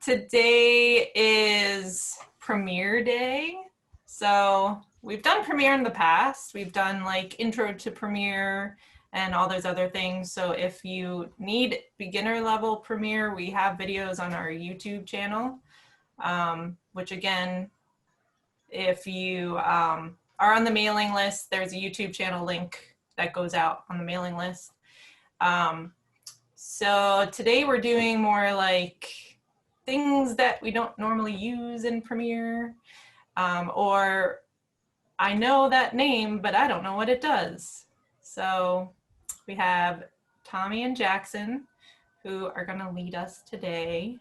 Today is Premiere Day. So we've done Premiere in the past. We've done like Intro to Premiere and all those other things. So if you need beginner level Premiere, we have videos on our YouTube channel, which again, if you are on the mailing list, there's a YouTube channel link that goes out on the mailing list. So today we're doing more like things that we don't normally use in Premiere, or I know that name, but I don't know what it does. So we have Tommy and Jackson who are gonna lead us today,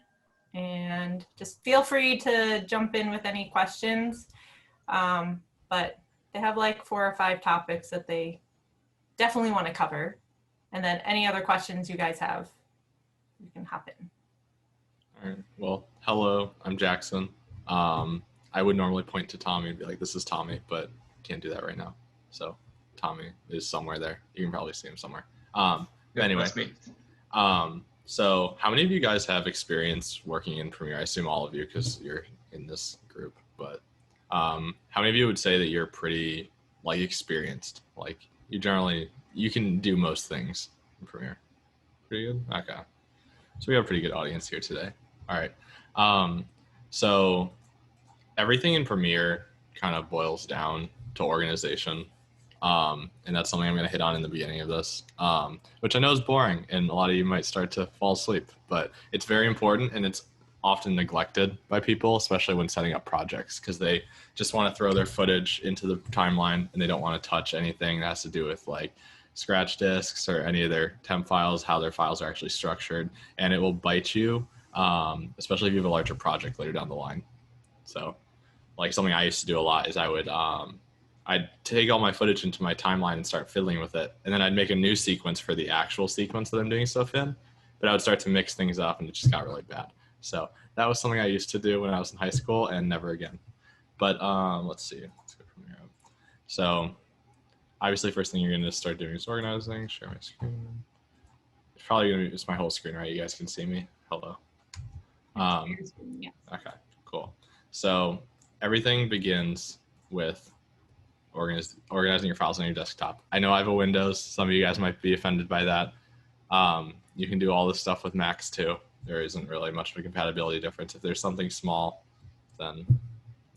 and just feel free to jump in with any questions. But they have like 4 or 5 topics that they definitely want to cover. And then any other questions you guys have, you can hop in. All right. Well, hello, I'm Jackson. I would normally point to Tommy and be like, this is Tommy, but can't do that right now. So Tommy is somewhere there. You can probably see him somewhere. Anyway, that's me. So how many of you guys have experience working in Premiere? I assume all of you because you're in this group, but how many of you would say that you're pretty like experienced? Like you can do most things in Premiere. Pretty good? Okay. So we have a pretty good audience here today. All right. So everything in Premiere kind of boils down to organization. And that's something I'm going to hit on in the beginning of this, which I know is boring and a lot of you might start to fall asleep, but it's very important and it's often neglected by people, especially when setting up projects, because they just want to throw their footage into the timeline and they don't want to touch anything that has to do with like scratch disks or any of their temp files, how their files are actually structured, and it will bite you, especially if you have a larger project later down the line. So like something I used to do a lot is I'd take all my footage into my timeline and start fiddling with it. And then I'd make a new sequence for the actual sequence that I'm doing stuff in, but I would start to mix things up and it just got really bad. So that was something I used to do when I was in high school and never again. But let's see, let's go from here. So obviously first thing you're gonna start doing is organizing, share my screen. It's probably gonna be just my whole screen, right? You guys can see me, hello. Yes. Okay, cool. So everything begins with organizing your files on your desktop. I know I have a Windows. Some of you guys might be offended by that. You can do all this stuff with Macs too. There isn't really much of a compatibility difference. If there's something small, then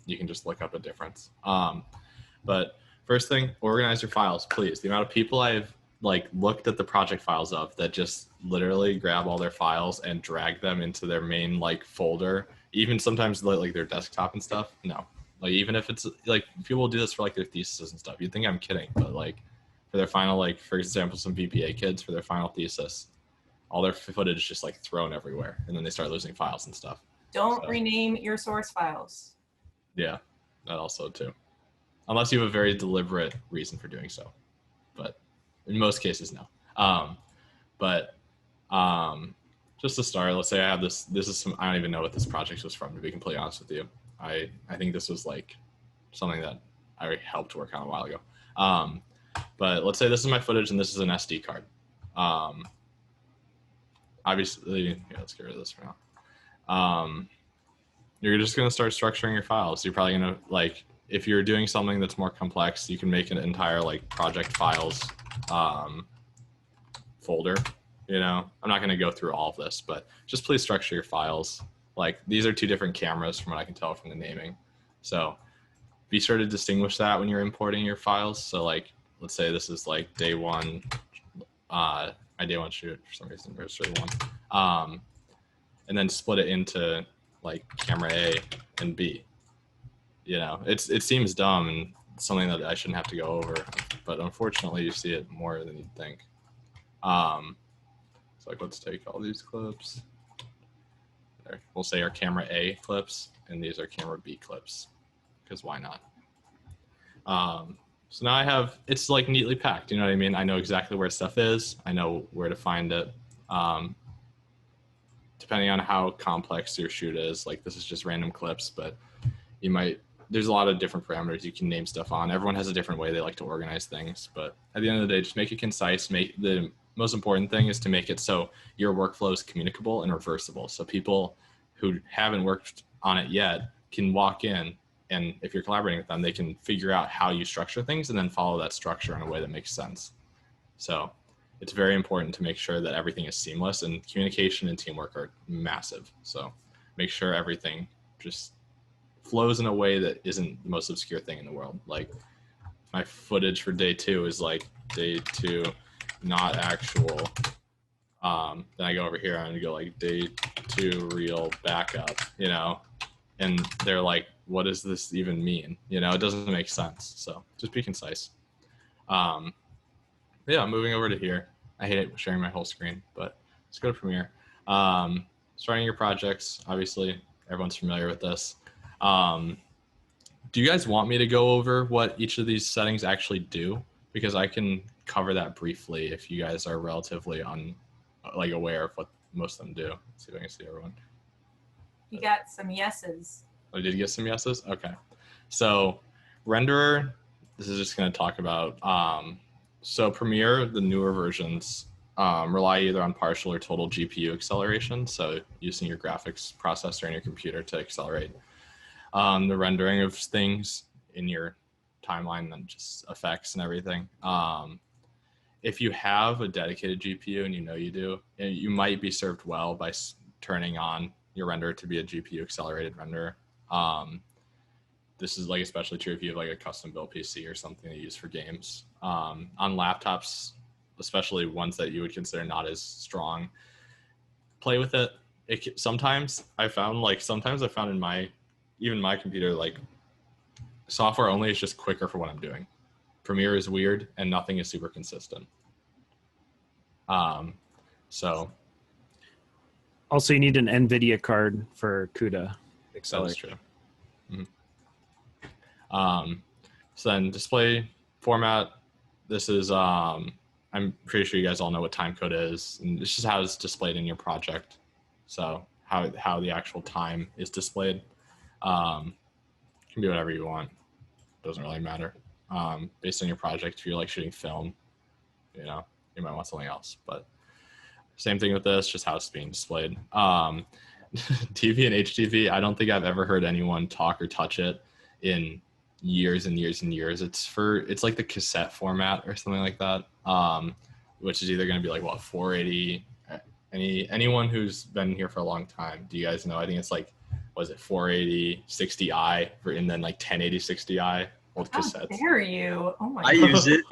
you can just look up a difference. But first thing, organize your files, please. The amount of people I've like looked at the project files of that just literally grab all their files and drag them into their main like folder, even sometimes like their desktop and stuff. No. Like even if it's like people will do this for like their theses and stuff. You'd think I'm kidding, but like for their final, like for example, some BPA kids for their final thesis, all their footage just like thrown everywhere, and then they start losing files and stuff. Don't rename your source files. Yeah, that also too, unless you have a very deliberate reason for doing so. But in most cases, no. Just to start, let's say I have this. This is some. I don't even know what this project was from, to be completely honest with you. I think this was like something that I helped work on a while ago. But let's say this is my footage and this is an SD card. Obviously, yeah, let's get rid of this for now. You're just gonna start structuring your files. You're probably gonna like, if you're doing something that's more complex, you can make an entire like project files folder. You know, I'm not gonna go through all of this, but just please structure your files. Like these are 2 different cameras from what I can tell from the naming. So be sure to distinguish that when you're importing your files. So like, let's say this is like day 1, my day 1 shoot for some reason, register 1. And then split it into like camera A and B. You know, it seems dumb and something that I shouldn't have to go over, but unfortunately you see it more than you'd think. So like, let's take all these clips. There. We'll say our camera A clips, and these are camera B clips, because why not? So now I have, it's like neatly packed, you know what I mean? I know exactly where stuff is. I know where to find it. Depending on how complex your shoot is, like this is just random clips, but you might, there's a lot of different parameters you can name stuff on. Everyone has a different way they like to organize things, but at the end of the day, just make it concise. Make the most important thing is to make it so your workflow is communicable and reversible. So people who haven't worked on it yet can walk in, and if you're collaborating with them, they can figure out how you structure things and then follow that structure in a way that makes sense. So it's very important to make sure that everything is seamless, and communication and teamwork are massive. So make sure everything just flows in a way that isn't the most obscure thing in the world. Like my footage for day 2 is like day 2, not actual. Then I go over here and I go like day 2 real backup, you know, and they're like, what does this even mean? You know, it doesn't make sense. So just be concise. Yeah, moving over to here. I hate sharing my whole screen, but let's go to Premiere. Starting your projects, obviously everyone's familiar with this. Do you guys want me to go over what each of these settings actually do? Because I can cover that briefly if you guys are relatively aware of what most of them do. Let's see if I can see everyone. You got some yeses. Oh, did you get some yeses? Okay. So renderer, this is just going to talk about, so Premiere, the newer versions, rely either on partial or total GPU acceleration. So using your graphics processor in your computer to accelerate the rendering of things in your timeline and just effects and everything. If you have a dedicated GPU, and you know you do, you might be served well by turning on your renderer to be a GPU accelerated renderer. This is like especially true if you have like a custom built PC or something to use for games. On laptops, especially ones that you would consider not as strong, play with it. Sometimes I found in my computer, like software only is just quicker for what I'm doing. Premiere is weird and nothing is super consistent. So also you need an NVIDIA card for CUDA. That's true. So then display format, this is, I'm pretty sure you guys all know what timecode is, and this is how it's displayed in your project. So how the actual time is displayed. You can do whatever you want. Doesn't really matter. Based on your project, if you're like shooting film, you know, you might want something else, but same thing with this, just how it's being displayed. TV and HTV, I don't think I've ever heard anyone talk or touch it in years and years and years. It's like the cassette format or something like that, which is either going to be like 480. Anyone who's been here for a long time, do you guys know? I think it's like, was it 480 60i and then like 1080 60i old cassettes. How dare you? Oh my I God. use it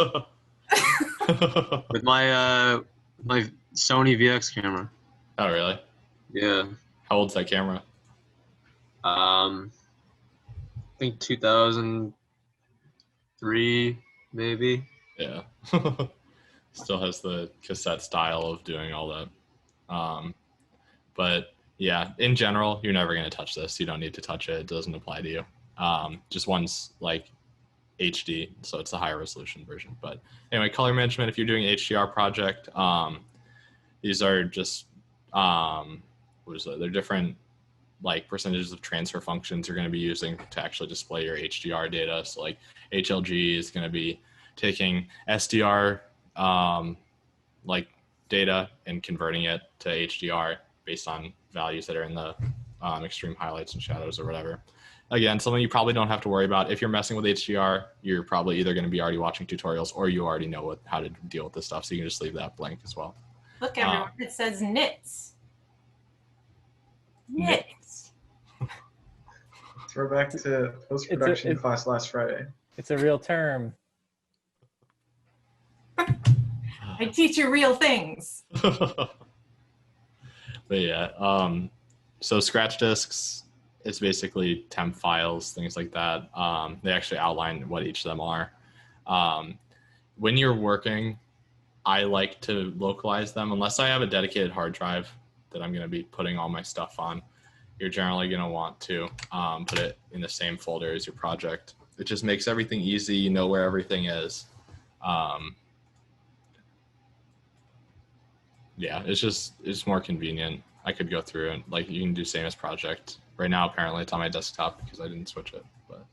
with my my Sony VX camera. Oh really? Yeah. How old's that camera? I think 2003 maybe. Yeah. Still has the cassette style of doing all that. But yeah, in general, you're never going to touch this. You don't need to touch it. It doesn't apply to you. Just one's like HD, so it's a higher resolution version. But anyway, color management, if you're doing an HDR project, these are just, they're different like percentages of transfer functions you're going to be using to actually display your HDR data. So like HLG is going to be taking SDR like data and converting it to HDR based on values that are in the extreme highlights and shadows or whatever. Again, something you probably don't have to worry about. If you're messing with HDR, you're probably either going to be already watching tutorials or you already know how to deal with this stuff. So you can just leave that blank as well. Look, everyone, it says knits. Knits. Throwback to post-production class last Friday. It's a real term. I teach you real things. But yeah, so scratch disks, it's basically temp files, things like that. They actually outline what each of them are. When you're working, I like to localize them unless I have a dedicated hard drive that I'm going to be putting all my stuff on. You're generally going to want to put it in the same folder as your project. It just makes everything easy. You know where everything is. Yeah, it's more convenient. I could go through and like you can do same as project. Right now, apparently it's on my desktop because I didn't switch it. But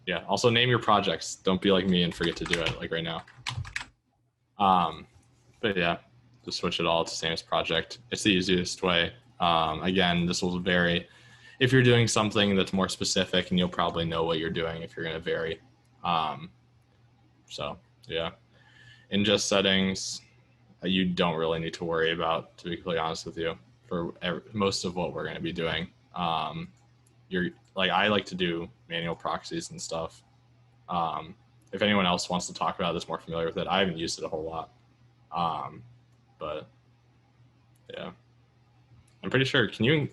yeah, also name your projects. Don't be like me and forget to do it like right now. But yeah, to switch it all to same as project. It's the easiest way. Again, this will vary. If you're doing something that's more specific, and you'll probably know what you're doing if you're going to vary. So yeah, in just settings, you don't really need to worry about, to be completely honest with you, for most of what we're going to be doing. I like to do manual proxies and stuff. If anyone else wants to talk about it, that's more familiar with it. I haven't used it a whole lot. But yeah, I'm pretty sure. Can you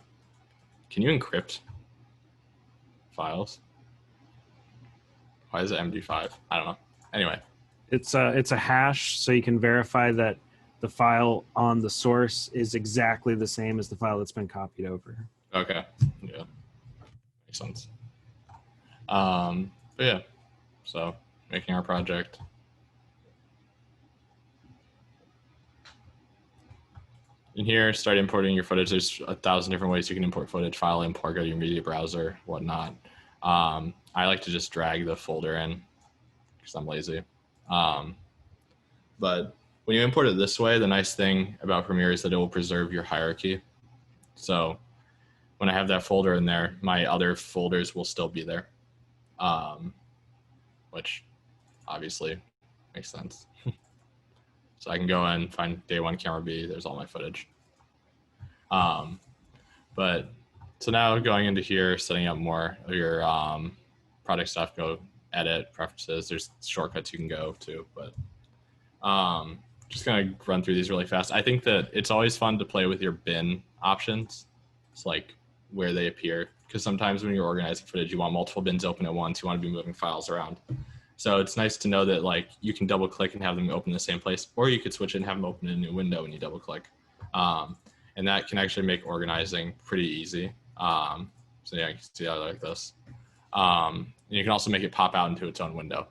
encrypt files? Why is it MD5? I don't know. Anyway, It's a hash, so you can verify that the file on the source is exactly the same as the file that's been copied over. okay, yeah, makes sense. But yeah, so making our project. In here, start importing your footage. There's 1,000 different ways you can import footage, file import, go to your media browser, whatnot. I like to just drag the folder in because I'm lazy. But when you import it this way, the nice thing about Premiere is that it will preserve your hierarchy. So when I have that folder in there, my other folders will still be there, which obviously makes sense. So I can go in, find day one camera B, there's all my footage. But so now going into here, setting up more of your product stuff, go edit, preferences, there's shortcuts you can go to, but just gonna run through these really fast. I think that it's always fun to play with your bin options. It's like where they appear, because sometimes when you're organizing footage, you want multiple bins open at once, you want to be moving files around. So it's nice to know that like you can double click and have them open in the same place, or you could switch it and have them open in a new window when you double click. And that can actually make organizing pretty easy. So yeah, you can see how I like this. And you can also make it pop out into its own window.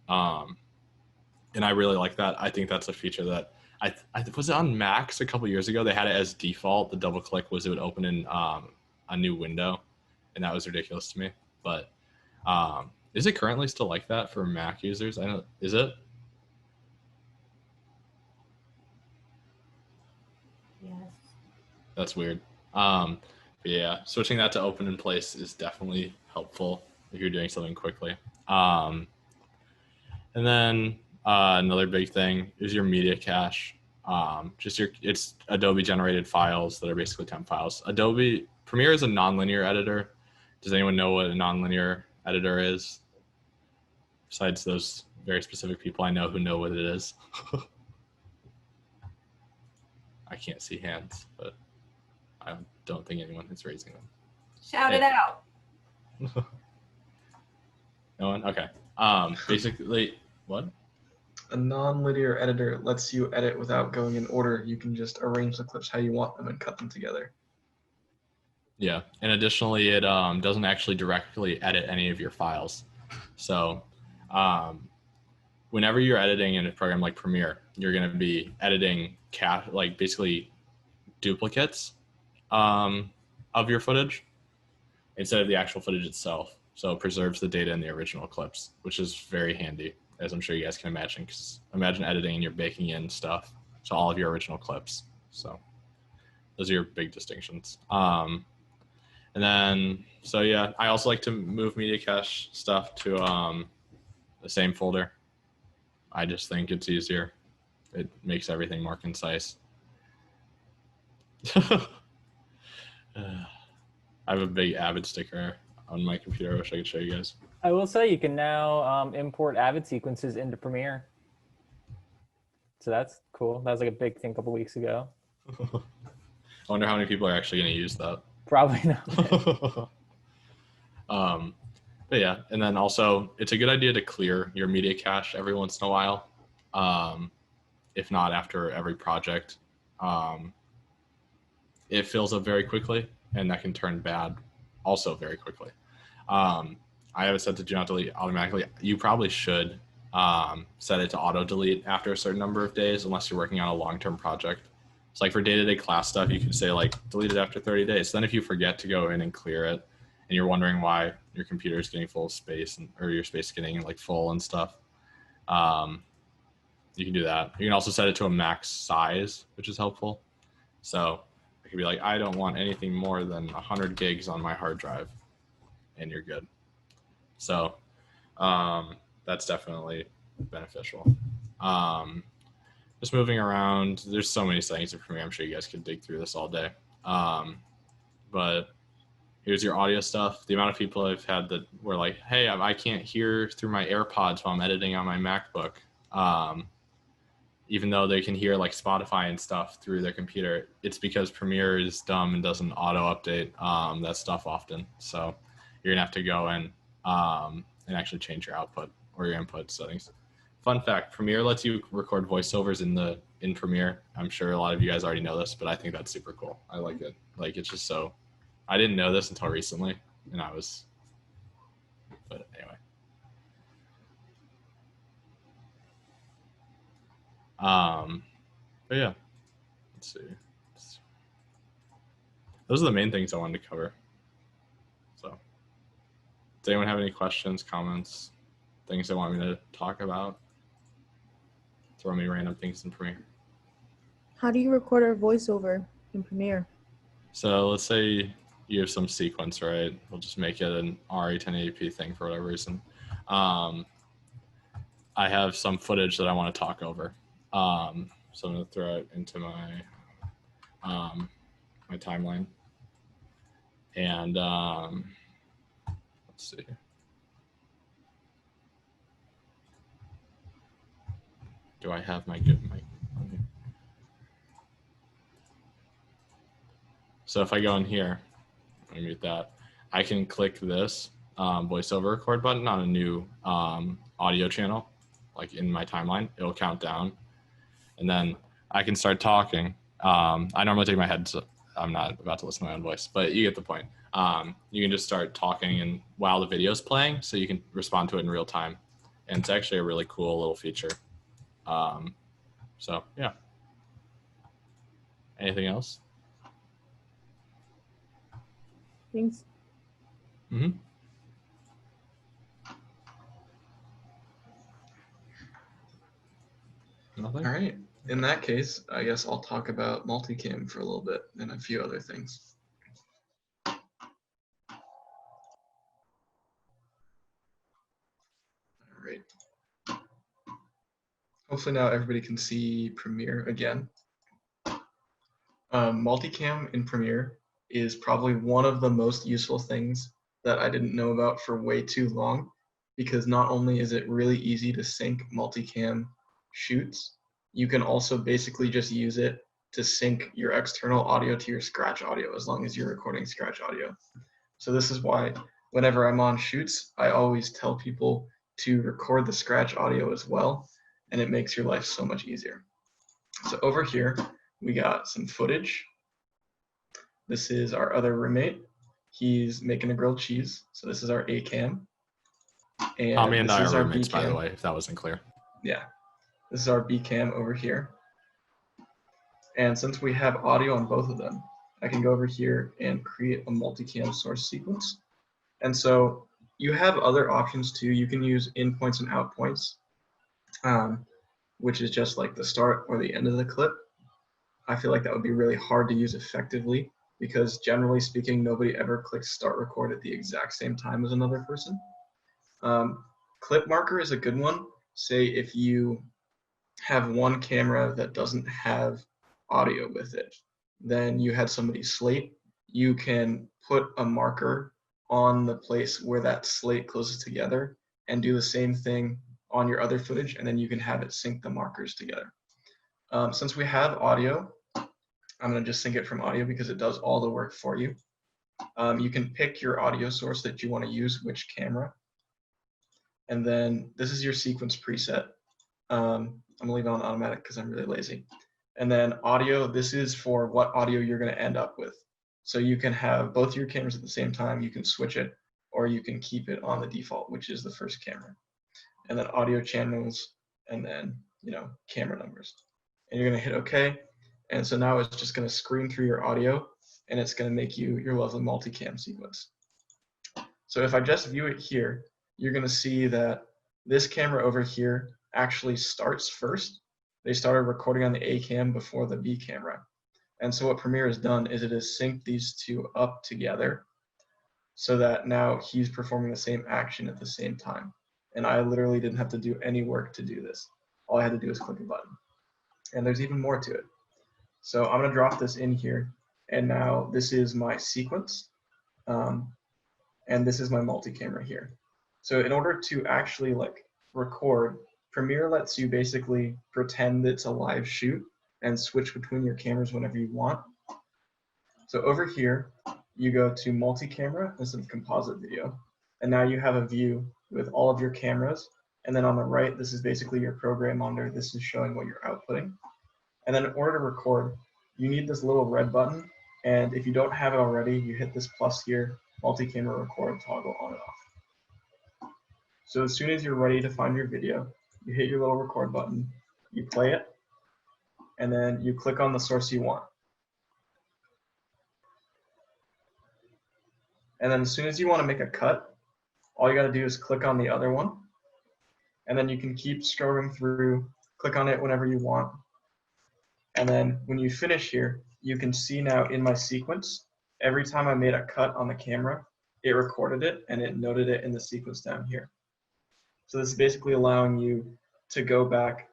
And I really like that. I think that's a feature that I was it on Macs a couple years ago. They had it as default. The double click was it would open in a new window, and that was ridiculous to me. But is it currently still like that for Mac users? I don't. Is it? Yes. That's weird. But yeah, switching that to open in place is definitely helpful if you're doing something quickly. And then another big thing is your media cache. It's Adobe generated files that are basically temp files. Adobe Premiere is a nonlinear editor. Does anyone know what a nonlinear editor is? Besides those very specific people I know who know what it is. I can't see hands, but I don't think anyone is raising them. Shout it out. No one? Okay. Basically, what? A non-linear editor lets you edit without going in order. You can just arrange the clips how you want them and cut them together. Yeah, and additionally, it doesn't actually directly edit any of your files. So whenever you're editing in a program like Premiere, you're going to be editing like basically duplicates of your footage instead of the actual footage itself. So it preserves the data in the original clips, which is very handy, as I'm sure you guys can imagine, because imagine editing and you're baking in stuff to all of your original clips. So those are your big distinctions. And then, so yeah, I also like to move media cache stuff to the same folder. I just think it's easier. It makes everything more concise. I have a big Avid sticker on my computer. I wish I could show you guys. I will say you can now import Avid sequences into Premiere. So that's cool. That was like a big thing a couple weeks ago. I wonder how many people are actually going to use that. Probably not. But yeah, and then also it's a good idea to clear your media cache every once in a while. If not after every project. It fills up very quickly, and that can turn bad also very quickly. I have it set to do not delete automatically. You probably should set it to auto delete after a certain number of days, unless you're working on a long-term project. So like for day-to-day class stuff, you can say like delete it after 30 days. So then if you forget to go in and clear it, and you're wondering why your computer is getting full of space or your space getting like full and stuff, you can do that. You can also set it to a max size, which is helpful. So it could be like, I don't want anything more than 100 gigs on my hard drive, and you're good. So that's definitely beneficial. Just moving around, there's so many settings in Premiere. I'm sure you guys could dig through this all day. But here's your audio stuff. The amount of people I've had that were like, hey, I can't hear through my AirPods while I'm editing on my MacBook. Even though they can hear like Spotify and stuff through their computer, it's because Premiere is dumb and doesn't auto update that stuff often. So you're gonna have to go in and actually change your output or your input settings. Fun fact, Premiere lets you record voiceovers in Premiere. I'm sure a lot of you guys already know this, but I think that's super cool. I like it. Like, it's just so, I didn't know this until recently, and but anyway. But yeah, let's see. Those are the main things I wanted to cover. So, does anyone have any questions, comments, things they want me to talk about? Throw me random things in Premiere. How do you record a voiceover in Premiere? So let's say you have some sequence, right? We'll just make it an RE 1080p thing for whatever reason. I have some footage that I want to talk over. So I'm going to throw it into my my timeline. And let's see. Do I have my good mic on here? So if I go in here, let me mute that. I can click this voiceover record button on a new audio channel, like in my timeline. It'll count down, and then I can start talking. I normally take my headset. I'm not about to listen to my own voice, but you get the point. You can just start talking and while the video's playing, so you can respond to it in real time. And it's actually a really cool little feature. So yeah. Anything else? Thanks. Mm-hmm. Nothing? All right. In that case, I guess I'll talk about Multicam for a little bit and a few other things. All right. Hopefully now everybody can see Premiere again. Multicam in Premiere is probably one of the most useful things that I didn't know about for way too long, because not only is it really easy to sync multicam shoots, you can also basically just use it to sync your external audio to your Scratch audio as long as you're recording Scratch audio. So this is why whenever I'm on shoots, I always tell people to record the Scratch audio as well, and it makes your life so much easier. So over here, we got some footage. This is our other roommate. He's making a grilled cheese. So this is our A cam. And Tommy and this I is are our roommates, B by the cam. way, if that wasn't clear. Yeah, this is our B cam over here. And since we have audio on both of them, I can go over here and create a multicam source sequence. And so you have other options too. You can use in points and out points, which is just like the start or the end of the clip. I feel like that would be really hard to use effectively because generally speaking, nobody ever clicks start record at the exact same time as another person. Clip marker is a good one. Say if you have one camera that doesn't have audio with it, then you had somebody slate, you can put a marker on the place where that slate closes together and do the same thing on your other footage, and then you can have it sync the markers together. Since we have audio, I'm going to just sync it from audio because it does all the work for you. You can pick your audio source that you want to use, which camera. And then this is your sequence preset. I'm going to leave it on automatic because I'm really lazy. And then audio, this is for what audio you're going to end up with. So you can have both your cameras at the same time. You can switch it, or you can keep it on the default, which is the first camera. And then audio channels, and then, camera numbers. And you're going to hit OK. And so now it's just going to screen through your audio, and it's going to make you your lovely multicam sequence. So if I just view it here, you're going to see that this camera over here actually starts first. They started recording on the A cam before the B camera. And so what Premiere has done is it has synced these two up together so that now he's performing the same action at the same time. And I literally didn't have to do any work to do this. All I had to do is click a button. And there's even more to it. So I'm gonna drop this in here. And now this is my sequence. And this is my multicam right here. So in order to actually like record, Premiere lets you basically pretend it's a live shoot and switch between your cameras whenever you want. So over here, you go to multi-camera instead of composite video. And now you have a view with all of your cameras. And then on the right, this is basically your program monitor. This is showing what you're outputting. And then in order to record, you need this little red button. And if you don't have it already, you hit this plus here, multi-camera record toggle on and off. So as soon as you're ready to find your video, you hit your little record button, you play it, and then you click on the source you want. And then as soon as you want to make a cut, all you got to do is click on the other one. And then you can keep scrolling through, click on it whenever you want. And then when you finish here, you can see now in my sequence, every time I made a cut on the camera, it recorded it and it noted it in the sequence down here. So this is basically allowing you to go back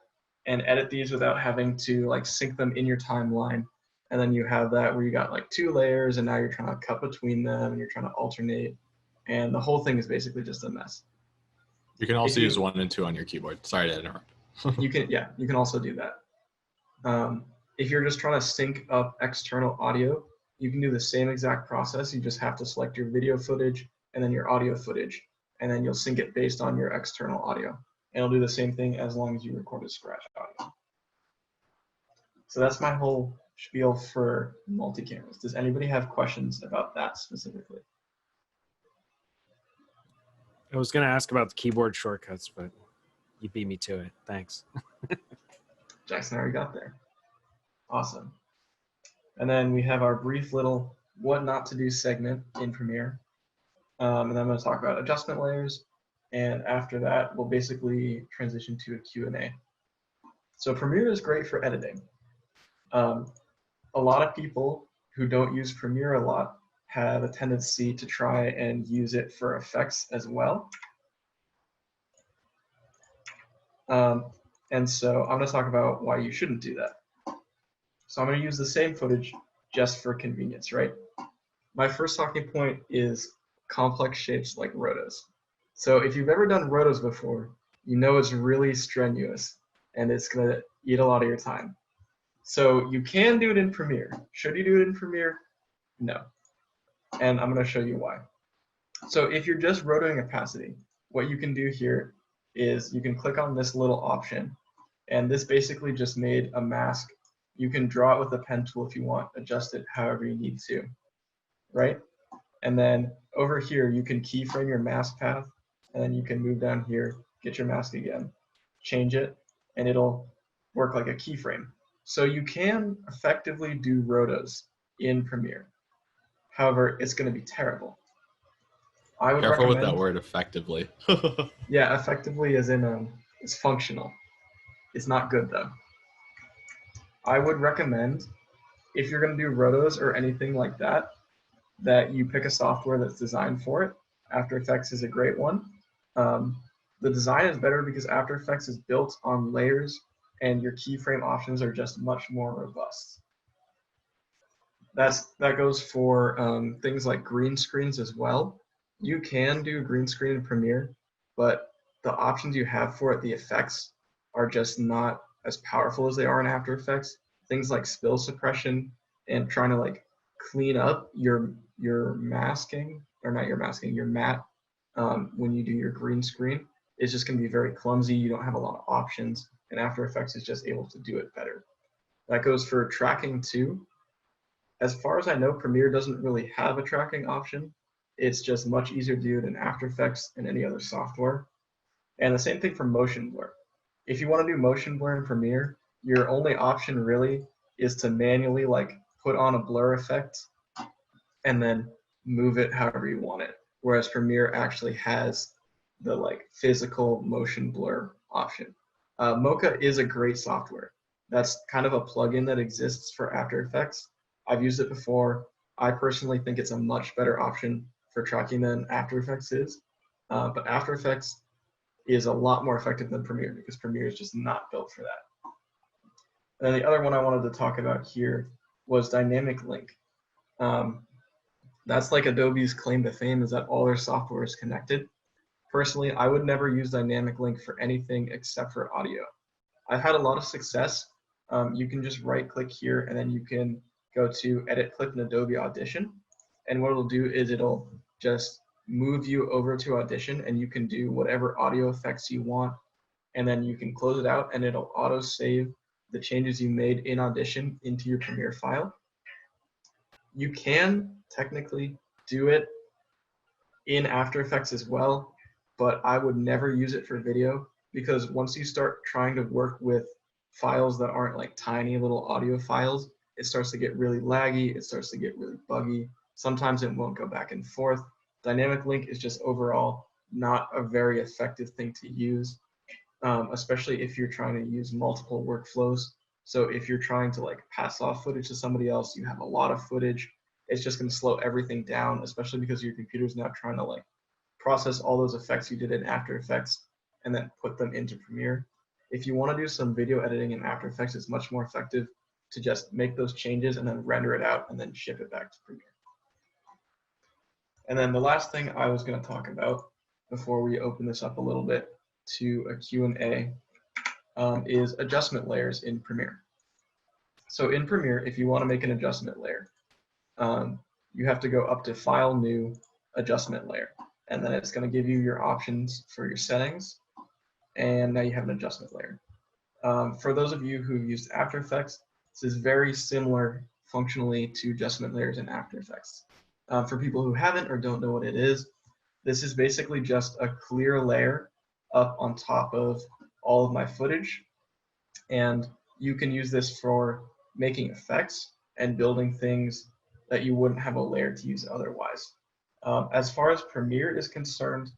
and edit these without having to like sync them in your timeline. And then you have that where you got like 2 layers and now you're trying to cut between them and you're trying to alternate. And the whole thing is basically just a mess. You can also use 1 and 2 on your keyboard. Sorry to interrupt. You can also do that. If you're just trying to sync up external audio, you can do the same exact process. You just have to select your video footage and then your audio footage, and then you'll sync it based on your external audio. And it'll do the same thing as long as you record a scratch audio. So that's my whole spiel for multi-cameras. Does anybody have questions about that specifically? I was going to ask about the keyboard shortcuts, but you beat me to it. Thanks. Jackson already got there. Awesome. And then we have our brief little what not to do segment in Premiere. And then I'm going to talk about adjustment layers. And after that, we'll basically transition to a Q&A. So Premiere is great for editing. A lot of people who don't use Premiere a lot have a tendency to try and use it for effects as well. And so I'm going to talk about why you shouldn't do that. So I'm going to use the same footage just for convenience, right? My first talking point is complex shapes like rotos. So if you've ever done rotos before, you know it's really strenuous and it's going to eat a lot of your time. So you can do it in Premiere. Should you do it in Premiere? No. And I'm going to show you why. So if you're just rotoing opacity, what you can do here is you can click on this little option, and this basically just made a mask. You can draw it with a pen tool if you want, adjust it however you need to, right? And then over here, you can keyframe your mask path, and then you can move down here, get your mask again, change it, and it'll work like a keyframe. So you can effectively do rotos in Premiere. However, it's going to be terrible. I would Careful recommend, with that word, effectively. Yeah, effectively as in it's functional. It's not good though. I would recommend, if you're going to do rotos or anything like that, that you pick a software that's designed for it. After Effects is a great one. The design is better because After Effects is built on layers and your keyframe options are just much more robust. That goes for things like green screens as well. You can do green screen in Premiere, but the options you have for it, the effects, are just not as powerful as they are in After Effects. Things like spill suppression and trying to like clean up your masking, or not your masking, your matte when you do your green screen is just going to be very clumsy. You don't have a lot of options, and After Effects is just able to do it better. That goes for tracking too. As far as I know, Premiere doesn't really have a tracking option. It's just much easier to do it in After Effects and any other software. And the same thing for motion blur. If you want to do motion blur in Premiere, your only option really is to manually like put on a blur effect and then move it however you want it. Whereas Premiere actually has the like physical motion blur option. Mocha is a great software. That's kind of a plugin that exists for After Effects. I've used it before. I personally think it's a much better option for tracking than After Effects is. But After Effects is a lot more effective than Premiere because Premiere is just not built for that. And then the other one I wanted to talk about here was Dynamic Link. That's like Adobe's claim to fame, is that all their software is connected. Personally, I would never use Dynamic Link for anything except for audio. I've had a lot of success. You can just right click here and then you can go to edit clip in Adobe Audition. And what it'll do is it'll just move you over to Audition and you can do whatever audio effects you want. And then you can close it out and it'll auto save the changes you made in Audition into your Premiere file. You can technically do it in After Effects as well, but I would never use it for video because once you start trying to work with files that aren't like tiny little audio files, it starts to get really laggy, it starts to get really buggy. Sometimes it won't go back and forth. Dynamic Link is just overall not a very effective thing to use, especially if you're trying to use multiple workflows. So if you're trying to like pass off footage to somebody else, you have a lot of footage, it's just going to slow everything down, especially because your computer's now trying to like process all those effects you did in After Effects and then put them into Premiere. If you want to do some video editing in After Effects, it's much more effective to just make those changes and then render it out and then ship it back to Premiere. And then the last thing I was going to talk about before we open this up a little bit to a Q&A is adjustment layers in Premiere. So in Premiere, if you want to make an adjustment layer, you have to go up to File, New, Adjustment Layer. And then it's going to give you your options for your settings. And now you have an adjustment layer. For those of you who've used After Effects, this is very similar functionally to adjustment layers in After Effects. For people who haven't or don't know what it is, this is basically just a clear layer up on top of all of my footage. And you can use this for making effects and building things that you wouldn't have a layer to use otherwise. As far as Premiere is concerned,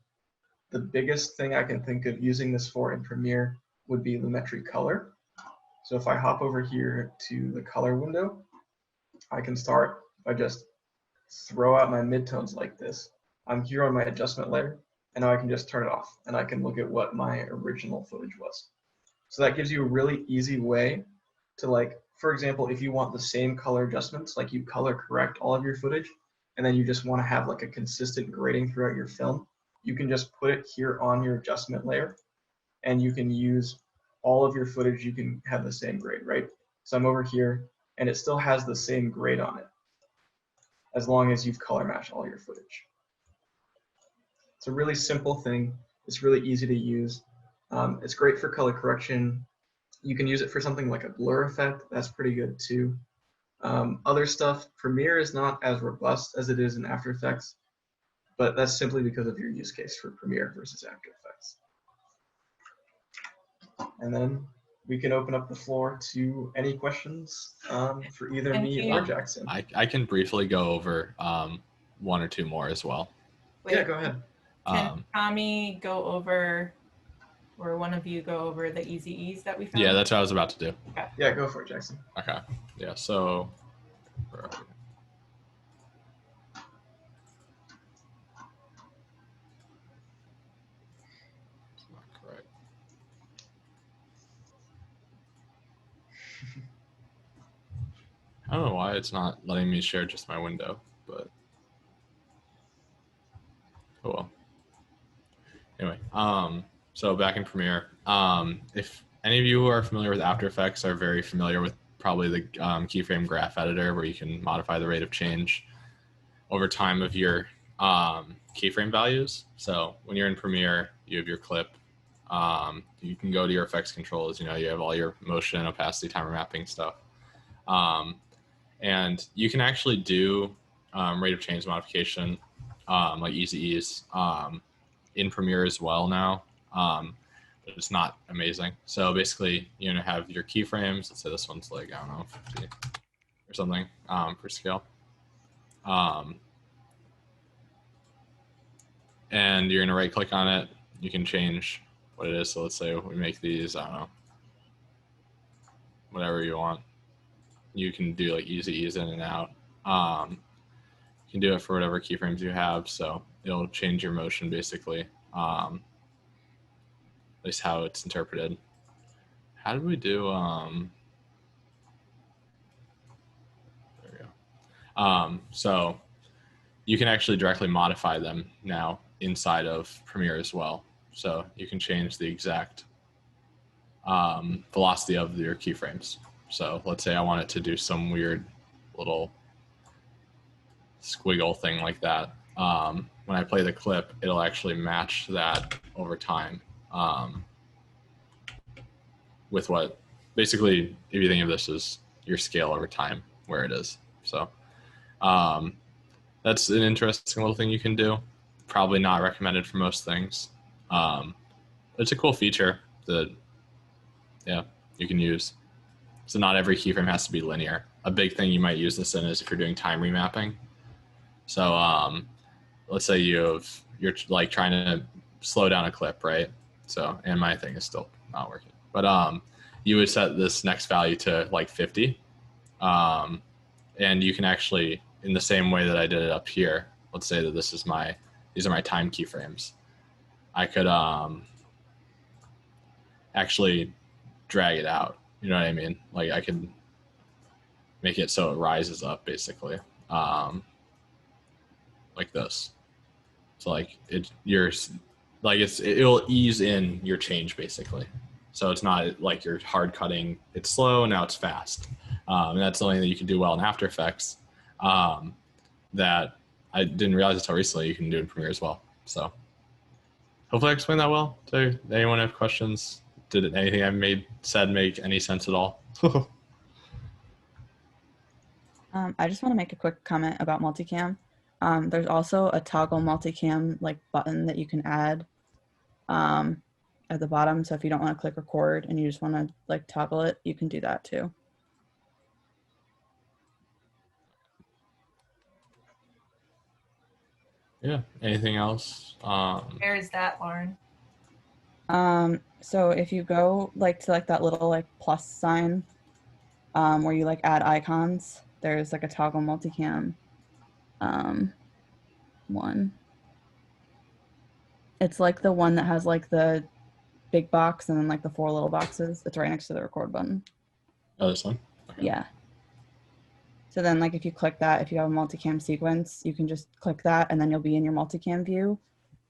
the biggest thing I can think of using this for in Premiere would be Lumetri Color. So if I hop over here to the color window, I can start by just throw out my midtones like this. I'm here on my adjustment layer, and now I can just turn it off, and I can look at what my original footage was. So that gives you a really easy way to, like, for example, if you want the same color adjustments, like you color correct all of your footage, and then you just want to have like a consistent grading throughout your film, you can just put it here on your adjustment layer, and you can use all of your footage, you can have the same grade, right? So I'm over here, and it still has the same grade on it, as long as you've color matched all your footage. It's a really simple thing. It's really easy to use. It's great for color correction. You can use it for something like a blur effect. That's pretty good too. Other stuff, Premiere is not as robust as it is in After Effects, but that's simply because of your use case for Premiere versus After Effects. And then we can open up the floor to any questions for either me or Jackson. I can briefly go over one or two more as well. Wait, yeah, go ahead. Can Tommy go over, or one of you go over the easy ease that we found? Yeah, that's what I was about to do. Okay. Yeah, go for it, Jackson. Okay. Yeah, so where are we? It's not correct. I don't know why it's not letting me share just my window, but oh well. Anyway, so back in Premiere, if any of you who are familiar with After Effects are very familiar with probably the keyframe graph editor, where you can modify the rate of change over time of your keyframe values. So when you're in Premiere, you have your clip. You can go to your effects controls. You know, you have all your motion, opacity, timer mapping stuff. And you can actually do rate of change modification, like easy ease, in Premiere as well now. But it's not amazing. So basically, you're gonna have your keyframes. Let's say this one's like, I don't know, 50 or something for scale. And you're gonna right click on it. You can change what it is. So let's say we make these, I don't know, whatever you want. You can do like ease in and out. You can do it for whatever keyframes you have. So it'll change your motion basically. At least how it's interpreted. How did we do? There we go. So you can actually directly modify them now inside of Premiere as well. So you can change the exact velocity of your keyframes. So let's say I want it to do some weird little squiggle thing like that. When I play the clip, it'll actually match that over time with what, basically, if you think of this as your scale over time, where it is. So that's an interesting little thing you can do. Probably not recommended for most things. It's a cool feature that, yeah, you can use. So not every keyframe has to be linear. A big thing you might use this in is if you're doing time remapping. So let's say you're like trying to slow down a clip, right? So, and my thing is still not working. But you would set this next value to like 50. And you can actually, in the same way that I did it up here, let's say that these are my time keyframes. I could actually drag it out. You know what I mean? Like I could make it so it rises up basically, like this. So like it'll ease in your change basically. So it's not like you're hard cutting. It's slow, now it's fast. And that's something that you can do well in After Effects that I didn't realize until recently you can do in Premiere as well. So hopefully I explained that well. Does anyone have questions? Did anything I said make any sense at all? I just want to make a quick comment about multicam. There's also a toggle multicam like button that you can add at the bottom. So if you don't want to click record and you just want to like toggle it, you can do that too. Yeah. Anything else? Where is that, Lauren? So if you go like to like that little like plus sign where you like add icons, there's like a toggle multicam one. It's like the one that has like the big box and then like the 4 little boxes. It's right next to the record button. Oh, this one? Okay. Yeah. So then like if you click that, if you have a multicam sequence, you can just click that and then you'll be in your multicam view.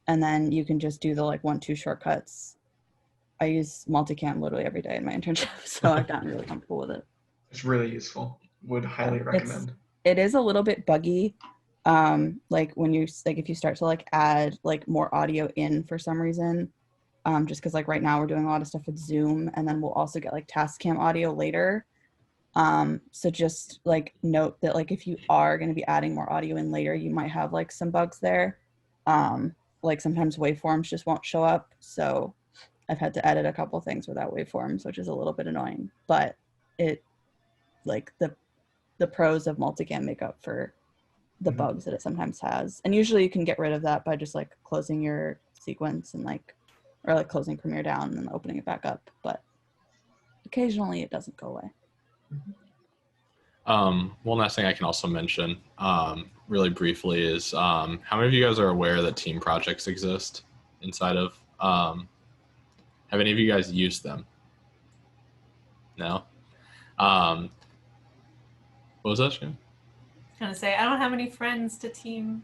And then you can just do the like 1-2 shortcuts. I use multicam literally every day in my internship, so I've gotten really comfortable with it. It's really useful. Would highly recommend. It is a little bit buggy. Like when you like if you start to like add like more audio in for some reason, just because like right now we're doing a lot of stuff with Zoom, and then we'll also get like Tascam audio later. So just like note that like if you are going to be adding more audio in later, you might have like some bugs there. Like sometimes waveforms just won't show up, so I've had to edit a couple things without waveforms, which is a little bit annoying, but it like the pros of multicam make up for the bugs that it sometimes has. And usually you can get rid of that by just like closing your sequence and like, or like closing Premiere down and then opening it back up. But occasionally it doesn't go away. One last thing I can also mention really briefly is how many of you guys are aware that team projects exist inside of, have any of you guys used them? No? What was that, Shane? I was gonna say I don't have any friends to team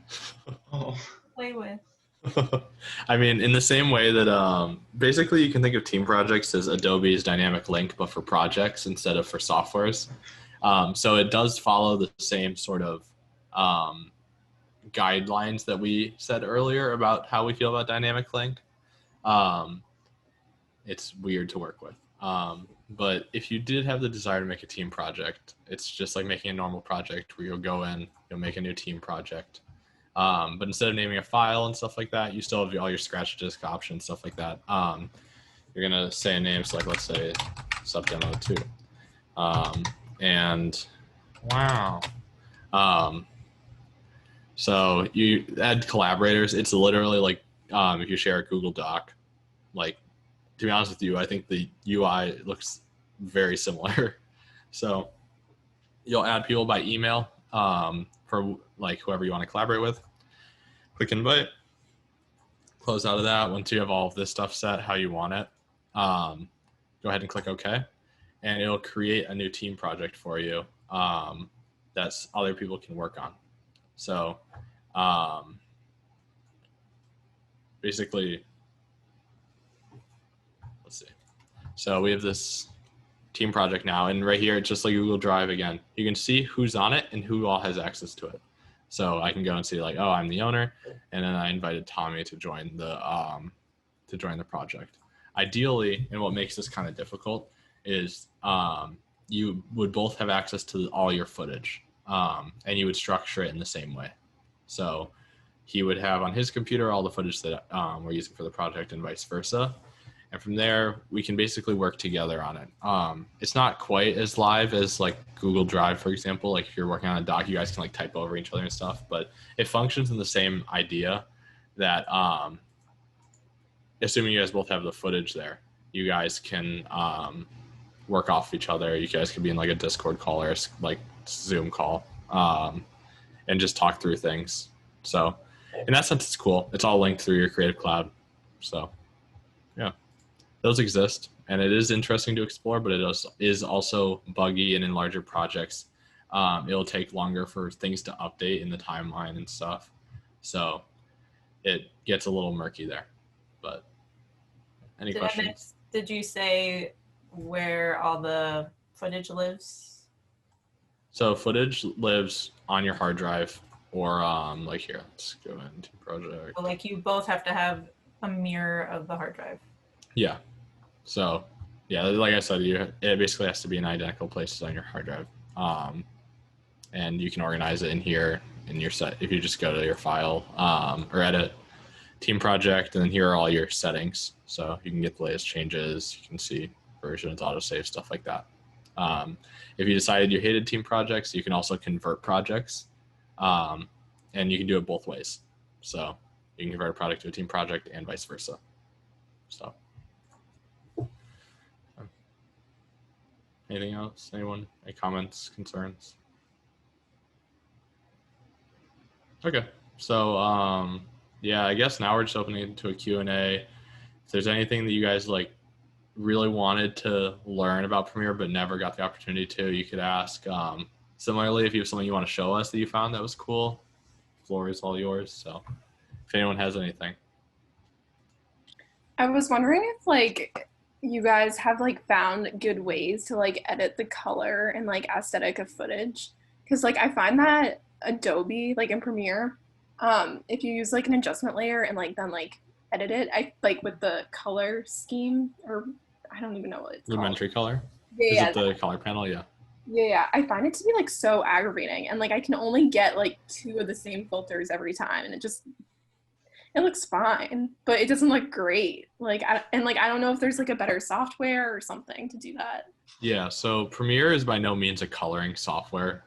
play with. I mean, in the same way that basically you can think of team projects as Adobe's dynamic link, but for projects instead of for softwares. So it does follow the same sort of guidelines that we said earlier about how we feel about dynamic link. It's weird to work with. But if you did have the desire to make a team project, it's just like making a normal project where you'll go in, you'll make a new team project. But instead of naming a file and stuff like that, you still have all your scratch disk options, stuff like that. You're gonna say a name, so like let's say sub demo 2. And wow. So you add collaborators. It's literally like if you share a Google Doc, like to be honest with you, I think the UI looks very similar. So you'll add people by email for like whoever you want to collaborate with. Click invite, close out of that. Once you have all of this stuff set how you want it, go ahead and click OK, and it'll create a new team project for you that other people can work on. So basically, let's see. So we have this team project now, and right here, it's just like Google Drive again. You can see who's on it and who all has access to it. So I can go and see like, oh, I'm the owner, and then I invited Tommy to join the project. Ideally, and what makes this kind of difficult is you would both have access to all your footage, and you would structure it in the same way. So he would have on his computer all the footage that we're using for the project, and vice versa. And from there, we can basically work together on it. It's not quite as live as like Google Drive, for example. Like if you're working on a doc, you guys can like type over each other and stuff, but it functions in the same idea that assuming you guys both have the footage there, you guys can work off each other. You guys could be in like a Discord call or like Zoom call and just talk through things. So in that sense, it's cool. It's all linked through your Creative Cloud. So yeah. Those exist, and it is interesting to explore, but it is also buggy, and in larger projects, it'll take longer for things to update in the timeline and stuff. So it gets a little murky there. But any questions? Did you say where all the footage lives? So footage lives on your hard drive, or like here, let's go into project. So like you both have to have a mirror of the hard drive. Yeah. So yeah, like I said, it basically has to be in identical places on your hard drive. And you can organize it in here in your set. If you just go to your file or edit team project, and then here are all your settings. So you can get the latest changes. You can see versions, autosave, stuff like that. If you decided you hated team projects, you can also convert projects. And you can do it both ways. So you can convert a project to a team project and vice versa. So anything else? Anyone? Any comments, concerns? Okay. So yeah, I guess now we're just opening it to a Q&A. If there's anything that you guys like really wanted to learn about Premiere but never got the opportunity to, you could ask. Similarly, if you have something you want to show us that you found that was cool, the floor is all yours. So if anyone has anything. I was wondering if like you guys have like found good ways to like edit the color and like aesthetic of footage, because like I find that Adobe, like in Premiere, if you use like an adjustment layer and like then like edit it, I like with the color scheme, or I don't even know what it's Rudimentary color? Yeah, Is it the color panel? Yeah. Yeah, I find it to be like so aggravating, and like I can only get like 2 of the same filters every time, and it looks fine, but it doesn't look great. Like, I don't know if there's like a better software or something to do that. Yeah, so Premiere is by no means a coloring software.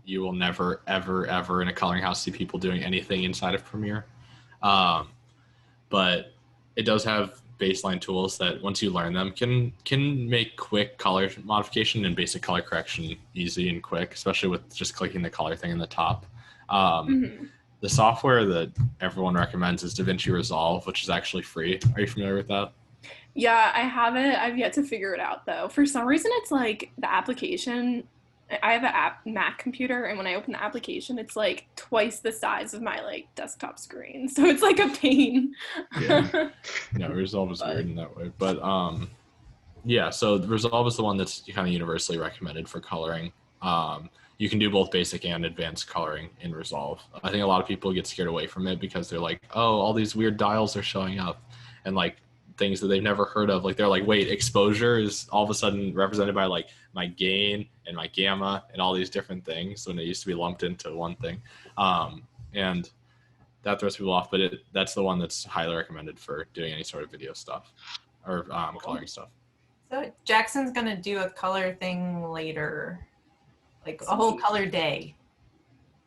You will never, ever, ever in a coloring house see people doing anything inside of Premiere. But it does have baseline tools that once you learn them can make quick color modification and basic color correction easy and quick, especially with just clicking the color thing in the top. The software that everyone recommends is DaVinci Resolve, which is actually free. Are you familiar with that? Yeah, I have it. I've yet to figure it out though. For some reason, it's like the application. I have a Mac computer, and when I open the application, it's like twice the size of my like desktop screen. So it's like a pain. Yeah. No, Resolve is weird in that way. But yeah, so Resolve is the one that's kind of universally recommended for coloring. You can do both basic and advanced coloring in Resolve. I think a lot of people get scared away from it because they're like, oh, all these weird dials are showing up, and like things that they've never heard of. Like they're like, wait, exposure is all of a sudden represented by like my gain and my gamma and all these different things when it used to be lumped into one thing. And that throws people off, but that's the one that's highly recommended for doing any sort of video stuff or coloring stuff. So Jackson's gonna do a color thing later, like a whole color day.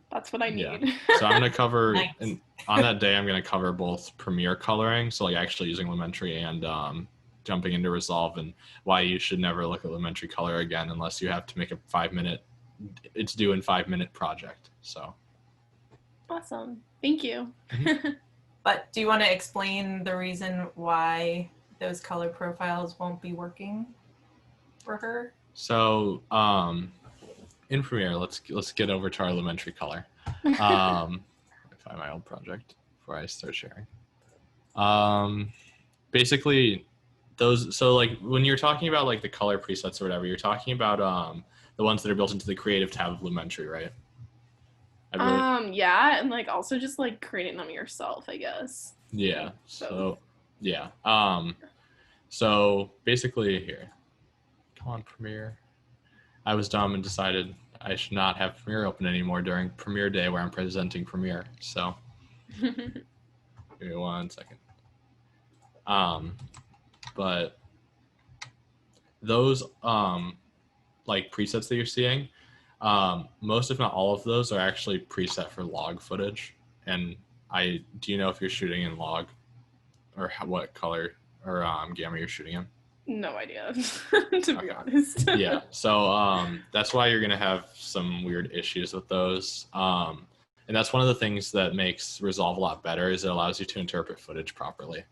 That's what I need. Yeah. So I'm gonna cover, Nice. and on that day I'm gonna cover both Premiere coloring, so like actually using Lumetri and jumping into Resolve and why you should never look at Lumetri Color again unless you have to make a 5-minute, it's due in 5-minute project. So. Awesome. Thank you. But do you want to explain the reason why those color profiles won't be working for her? So in Premiere, let's get over to our Lumetri Color. Find my old project before I start sharing. Basically, those. So like when you're talking about like the color presets or whatever, you're talking about the ones that are built into the Creative tab of Lumetri, right? Yeah, and like also just like creating them yourself, I guess. Yeah. So yeah. So basically here, come on Premiere. I was dumb and decided I should not have Premiere open anymore during Premiere Day where I'm presenting Premiere. So give me 1 second. But those like presets that you're seeing, most if not all of those are actually preset for log footage. And do you know if you're shooting in log or what color or gamma you're shooting in? No idea, to be honest. Yeah, so that's why you're gonna have some weird issues with those. And that's one of the things that makes Resolve a lot better is it allows you to interpret footage properly.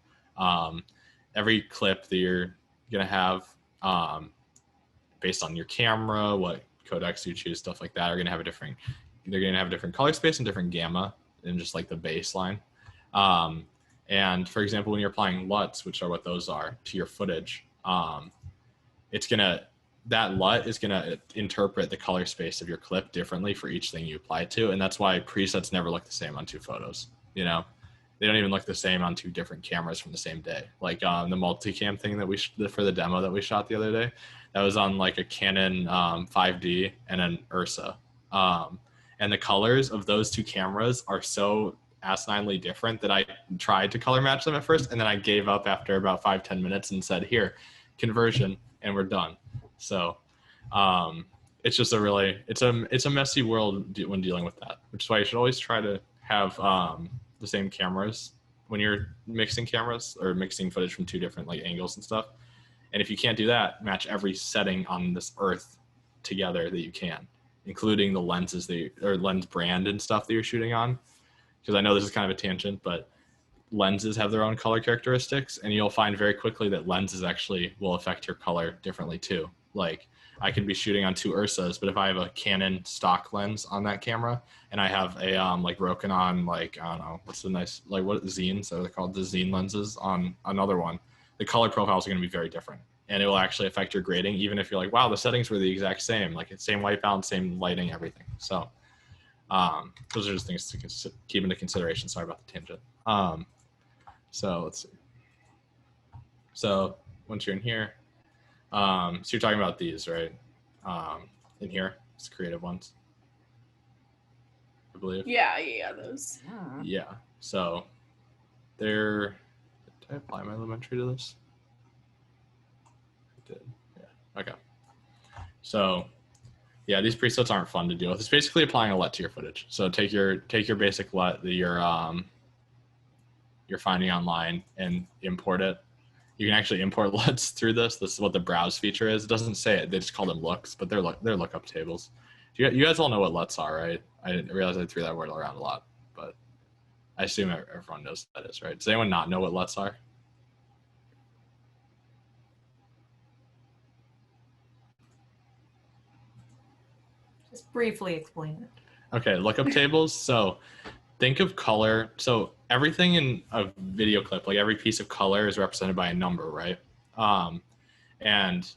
Every clip that you're gonna have, based on your camera, what codecs you choose, stuff like that, are gonna have they're gonna have a different color space and different gamma in just like the baseline. And for example, when you're applying LUTs, which are what those are, to your footage, that LUT is gonna interpret the color space of your clip differently for each thing you apply it to, and that's why presets never look the same on two photos. You know, they don't even look the same on two different cameras from the same day. Like the multicam thing that for the demo that we shot the other day, that was on like a Canon 5D and an Ursa, and the colors of those two cameras are so asininely different that I tried to color match them at first, and then I gave up after about 5-10 minutes and said, here, conversion, and we're done. So it's just it's a messy world when dealing with that, which is why you should always try to have the same cameras when you're mixing cameras or mixing footage from two different like angles and stuff. And if you can't do that, match every setting on this earth together that you can, including the lenses or lens brand and stuff that you're shooting on. Because I know this is kind of a tangent, but lenses have their own color characteristics, and you'll find very quickly that lenses actually will affect your color differently too. Like I could be shooting on two Ursas, but if I have a Canon stock lens on that camera and I have a like Rokinon, like I don't know, what's the nice, like what Zines, so they're called the Zine lenses on another one, the color profiles are going to be very different, and it will actually affect your grading, even if you're like, wow, the settings were the exact same, like it's same white balance, same lighting, everything. So those are just things to keep into consideration. Sorry about the tangent. So let's see. So once you're in here, so you're talking about these, right? In here, it's creative ones, I believe. Yeah, those. Yeah. So did I apply my Lumetri to this? I did. Yeah. Okay. So yeah, these presets aren't fun to deal with. It's basically applying a LUT to your footage. So take your basic LUT that you're finding online and import it. You can actually import LUTs through this. This is what the browse feature is. It doesn't say it. They just call them looks, but they're lookup tables. You guys all know what LUTs are, right? I didn't realize I threw that word around a lot, but I assume everyone knows what that is, right? Does anyone not know what LUTs are? Just briefly explain it. Okay, lookup tables. So think of color. So everything in a video clip, like every piece of color is represented by a number, right? And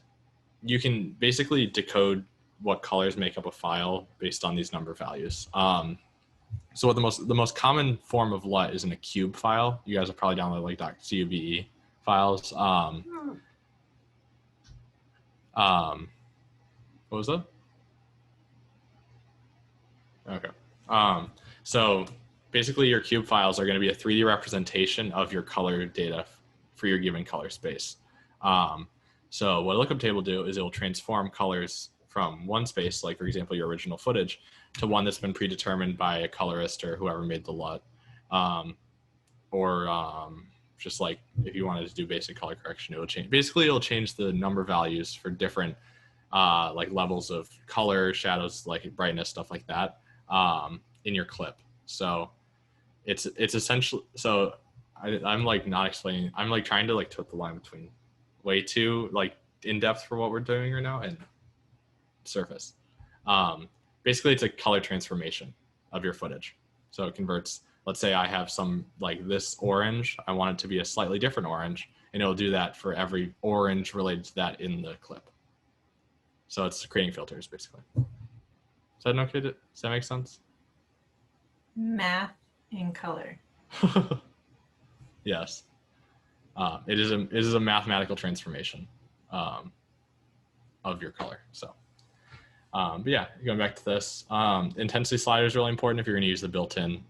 you can basically decode what colors make up a file based on these number values. So what the most common form of LUT is in a cube file. You guys have probably downloaded like .cube files. What was that? Okay. So basically your cube files are going to be a 3D representation of your color data for your given color space. So what a lookup table do is it will transform colors from one space, like for example, your original footage, to one that's been predetermined by a colorist or whoever made the LUT. just like if you wanted to do basic color correction, it will change. Basically, it'll change the number values for different like levels of color, shadows, like brightness, stuff like that in your clip. So it's essentially, so I'm like not explaining, I'm like trying to like tote the line between way too like in depth for what we're doing right now and surface. Basically it's a color transformation of your footage. So it converts, let's say I have some like this orange, I want it to be a slightly different orange, and it'll do that for every orange related to that in the clip. So it's creating filters basically. Is that okay? Does that make sense? Math in color. Yes. It is a mathematical transformation of your color. So, but yeah, going back to this, intensity slider is really important if you're going to use the built-in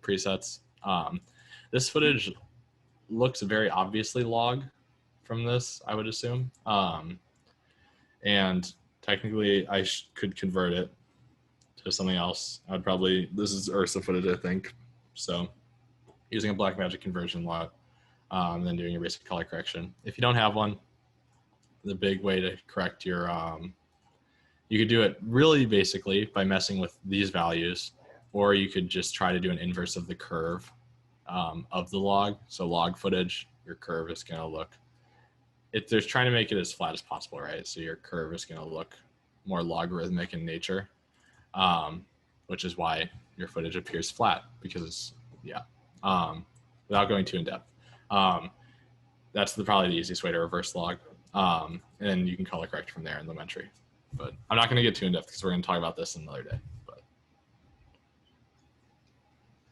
presets. This footage looks very obviously log from this, I would assume. And technically I could convert it to something else. I'd probably, this is Ursa footage, I think. So using a Blackmagic conversion LUT, and then doing your basic color correction. If you don't have one, the big way to correct your, you could do it really basically by messing with these values, or you could just try to do an inverse of the curve of the log. So log footage, your curve is going to look, they're trying to make it as flat as possible, right? So your curve is going to look more logarithmic in nature, which is why your footage appears flat, because yeah, without going too in depth. That's probably the easiest way to reverse log. And you can color correct from there in Lumetri. But I'm not going to get too in depth because we're going to talk about this another day. But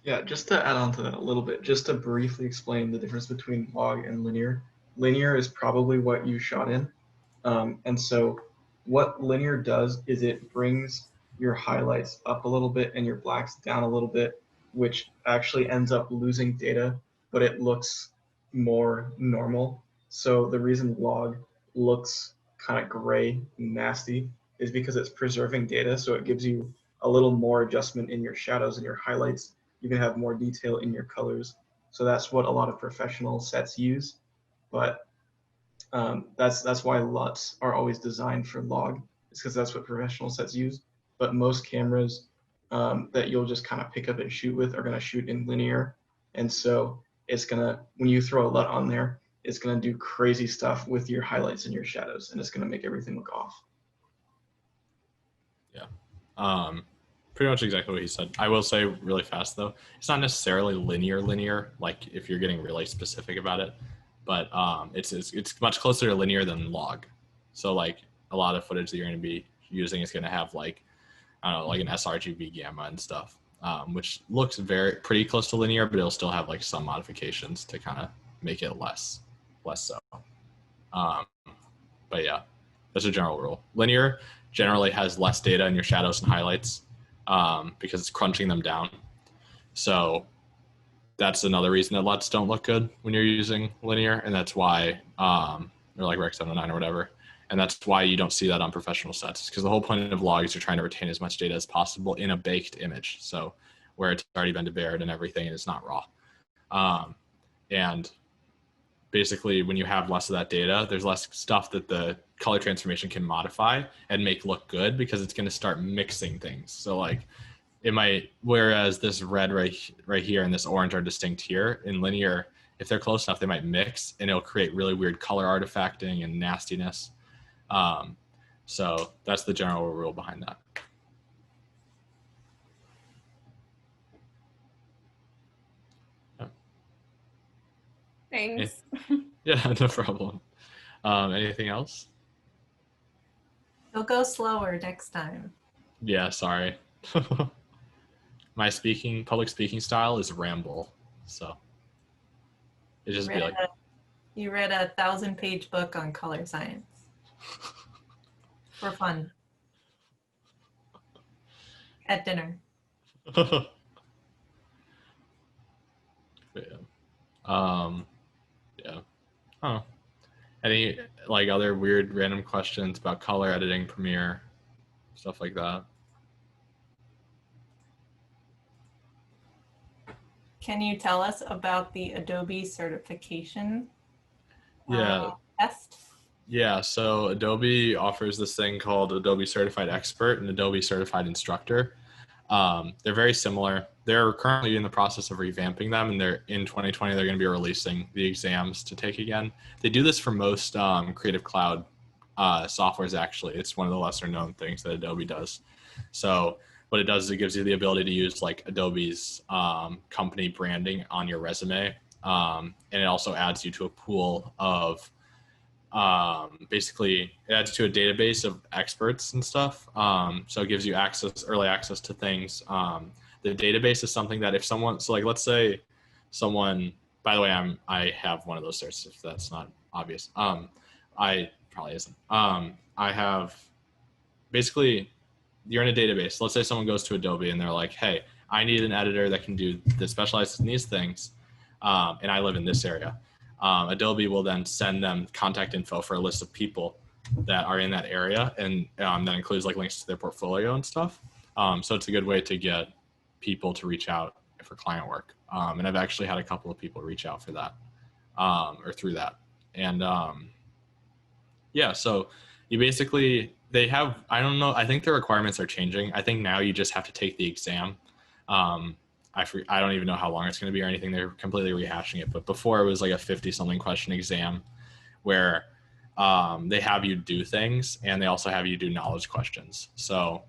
Yeah, just to add on to that a little bit, just to briefly explain the difference between log and linear. Linear is probably what you shot in. And so what linear does is it brings your highlights up a little bit and your blacks down a little bit, which actually ends up losing data, but it looks more normal. So the reason log looks kind of gray and nasty is because it's preserving data. So it gives you a little more adjustment in your shadows and your highlights. You can have more detail in your colors. So that's what a lot of professional sets use. But that's why LUTs are always designed for log. It's because that's what professional sets use. But most cameras that you'll just kind of pick up and shoot with are going to shoot in linear. And so it's going to, when you throw a LUT on there, it's going to do crazy stuff with your highlights and your shadows, and it's going to make everything look off. Yeah. Pretty much exactly what he said. I will say really fast though, it's not necessarily linear, like if you're getting really specific about it, but it's much closer to linear than log. So like a lot of footage that you're going to be using is going to have like, I don't know, like an sRGB gamma and stuff, which looks pretty close to linear, but it'll still have like some modifications to kind of make it less so. But yeah, that's a general rule. Linear generally has less data in your shadows and highlights because it's crunching them down. So that's another reason that LUTs don't look good when you're using linear, and that's why, or like Rec 709 or whatever, and that's why you don't see that on professional sets, because the whole point of log is you're trying to retain as much data as possible in a baked image, so where it's already been debared and everything, and it's not raw. And basically, when you have less of that data, there's less stuff that the color transformation can modify and make look good, because it's going to start mixing things. So like it might, whereas this red right here and this orange are distinct here, in linear, if they're close enough, they might mix and it'll create really weird color artifacting and nastiness. So that's the general rule behind that. Thanks. Yeah, no problem. Anything else? You'll go slower next time. Yeah, sorry. My public speaking style is ramble, so it just be like. You read a 1,000-page book on color science for fun at dinner. Yeah. Oh. Any like other weird random questions about color editing, Premiere, stuff like that? can you tell us about the Adobe certification Yeah. test? Yeah, so Adobe offers this thing called Adobe Certified Expert and Adobe Certified Instructor. They're very similar. They're currently in the process of revamping them, and they're in 2020. They're going to be releasing the exams to take again. They do this for most Creative Cloud softwares. Actually, it's one of the lesser known things that Adobe does. So what it does is it gives you the ability to use like Adobe's company branding on your resume, and it also adds you to a pool of basically it adds to a database of experts and stuff. So it gives you early access to things. The database is something that if someone, so like let's say someone, by the way, I have one of those certs if that's not obvious. I probably isn't. I have basically, you're in a database. Let's say someone goes to Adobe and they're like, hey, I need an editor that can do that specializes in these things. And I live in this area. Adobe will then send them contact info for a list of people that are in that area, and that includes like links to their portfolio and stuff. So it's a good way to get people to reach out for client work. And I've actually had a couple of people reach out for that, or through that. And yeah, so you basically, they have, I don't know, I think the requirements are changing. I think now you just have to take the exam. I don't even know how long it's going to be or anything. They're completely rehashing it. But before it was like a 50-something question exam where they have you do things and they also have you do knowledge questions. So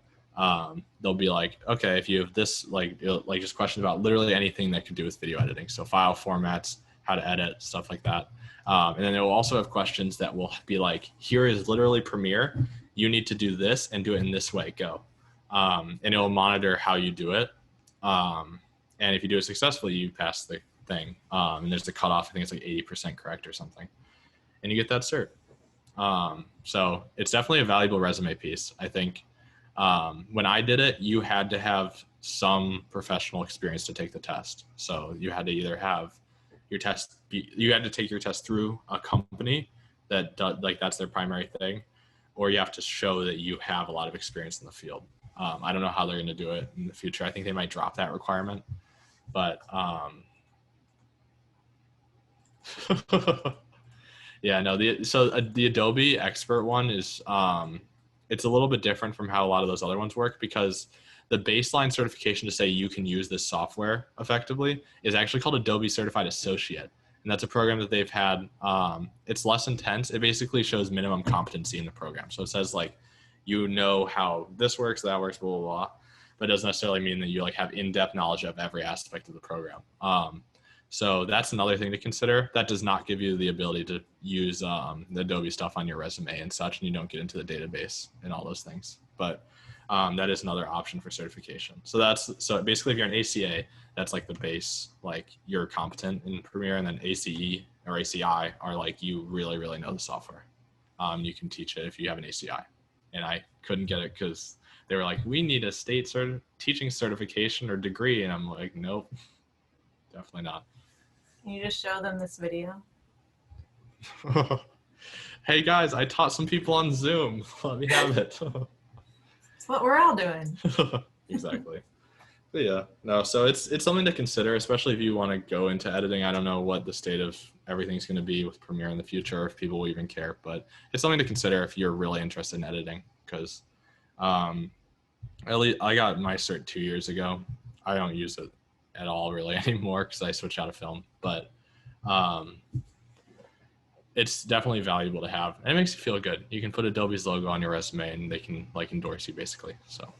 they'll be like, okay, if you have this, like just questions about literally anything that could do with video editing. So file formats, how to edit, stuff like that. And then it will also have questions that will be like, here is literally Premiere. You need to do this and do it in this way, go. And it will monitor how you do it. And if you do it successfully, you pass the thing. And there's a cutoff. I think it's like 80% correct or something. And you get that cert. So it's definitely a valuable resume piece. I think when I did it, you had to have some professional experience to take the test. So you had to either have your test, you had to take your test through a company that does, like that's their primary thing, or you have to show that you have a lot of experience in the field. I don't know how they're going to do it in the future. I think they might drop that requirement, but yeah, no. The Adobe Expert one is it's a little bit different from how a lot of those other ones work, because the baseline certification to say you can use this software effectively is actually called Adobe Certified Associate. And that's a program that they've had. It's less intense. It basically shows minimum competency in the program. So it says like, you know how this works, that works, blah, blah, blah. But it doesn't necessarily mean that you like have in-depth knowledge of every aspect of the program. So that's another thing to consider. That does not give you the ability to use the Adobe stuff on your resume and such, and you don't get into the database and all those things. But that is another option for certification. So basically if you're an ACA, that's like the base, like you're competent in Premiere, and then ACE or ACI are like you really, really know the software. You can teach it if you have an ACI. And I couldn't get it because they were like, we need a state teaching certification or degree. And I'm like, nope, definitely not. Can you just show them this video? Hey guys, I taught some people on Zoom. Let me have it. It's what we're all doing. Exactly. But yeah, no, so it's something to consider, especially if you want to go into editing. I don't know what the state of everything's going to be with Premiere in the future, or if people will even care, but it's something to consider if you're really interested in editing, because at least I got my cert 2 years ago. I don't use it at all really anymore because I switched out of film, but it's definitely valuable to have, and it makes you feel good. You can put Adobe's logo on your resume and they can like endorse you basically. So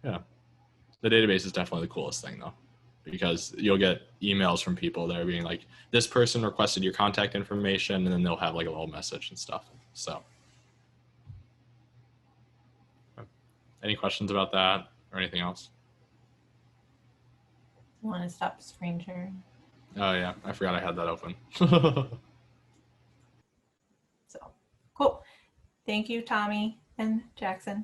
yeah, the database is definitely the coolest thing though, because you'll get emails from people that are being like, this person requested your contact information, and then they'll have like a little message and stuff. So any questions about that or anything else? You want to stop screen sharing? Oh yeah, I forgot I had that open. So cool. Thank you, Tommy and Jackson.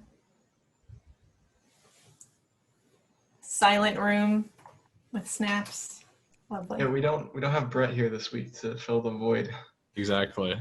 Silent room with snaps. Lovely. Yeah, we don't have Brett here this week to fill the void. Exactly.